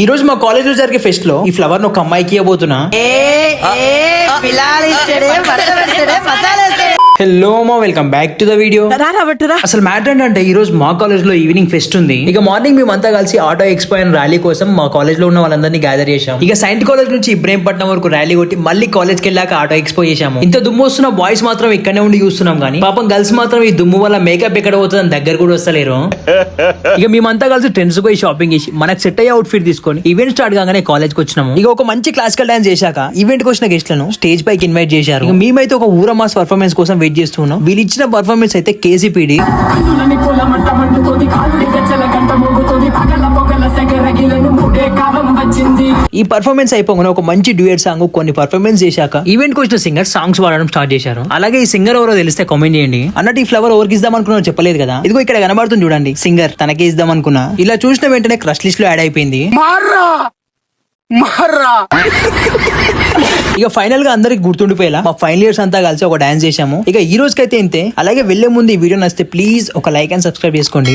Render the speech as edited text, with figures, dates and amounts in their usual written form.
ఈ రోజు మా కాలేజ్ లో జరిగే ఫెస్ట్ లో ఈ ఫ్లవర్ ను ఒక అమ్మాయికి ఇవ్వబోతున్నా. హలో మా welcome back to the video. అసలు మ్యాటర్ ఏంటంటే ఈ రోజు మా కాలేజ్ లో ఈవినింగ్ ఫెస్ట్ ఉంది. ఇక మార్నింగ్ మేమంతా కలిసి ఆటో ఎక్స్పో అండ్ ర్యాలీ కోసం మా కాలేజ్ లో ఉన్న వాళ్ళందరినీ గ్యాదర్ చేశాం. ఇక సైంట్ కాలేజ్ నుంచి ఇబ్రహీంపట్నం వరకు ర్యాలీ కొట్టి మళ్ళీ కాలేజ్ కి వెళ్ళాక ఆటో ఎక్స్పో చేశాము. ఇంత దుమ్ము వస్తున్న బాయ్స్ మాత్రం ఇక్కడనే ఉండి చూస్తున్నాం కానీ పాపం గర్ల్స్ మాత్రం ఈ దుమ్ము వల్ల మేకప్ ఎక్కడ పోతుందని దగ్గర కూడా వస్తలేరు. ఇక మేమంతా కలిసి ట్రెండ్స్ పోయి షాపింగ్ చేసి మనకు సెట్ అయ్యే అవుట్ ఫిట్ తీసుకొని ఈవెంట్ స్టార్ట్ కాగానే కాలేజ్ కి వచ్చినాము. ఇక ఒక మంచి క్లాసికల్ డాన్స్ చేశాక ఈవెంట్ కి వచ్చిన గెస్ట్లను స్టేజ్ పైకి ఇన్వైట్ చేశారు. ఇక మేమైతే ఒక ఊర మాస్ పర్ఫార్మెన్స్ కోసం వెయిట్ చేస్తున్నాం. వీళ్ళు ఇచ్చిన పర్ఫార్మెన్స్ అయితే కేసీపీడి. ఈ పర్ఫార్మెన్స్ అయిపోగానే ఒక మంచి డ్యూయట్ సాంగ్ కొన్ని పర్ఫార్మెన్స్ చేశాక ఈవెంట్ కి వచ్చిన సింగర్ సాంగ్స్ వాడడం స్టార్ట్ చేశారు. అలాగే ఈ సింగర్ ఎవరో తెలిస్తే కామెంట్ చేయండి. అన్నట్టు ఈ ఫ్లవర్ ఎవరికి ఇద్దాం అనుకున్నా చెప్పలేదు కదా, ఇదిగో ఇక్కడ కనబడుతుంది చూడండి, సింగర్ తనకే ఇద్దాం అనుకున్నా. ఇలా చూసిన వెంటనే క్రష్ లిస్ట్ లో యాడ్ అయిపోయింది. ఇక ఫైనల్ గా అందరికి గుర్తుండిపోయేలా మా ఫైనల్ ఇయర్స్ అంతా కలిసి ఒక డాన్స్ చేశాము. ఇక ఈ రోజుకైతే ఇంతే. అలాగే వెళ్లే ముందు ఈ వీడియో నచ్చితే ప్లీజ్ ఒక లైక్ అండ్ సబ్స్క్రైబ్ చేసుకోండి.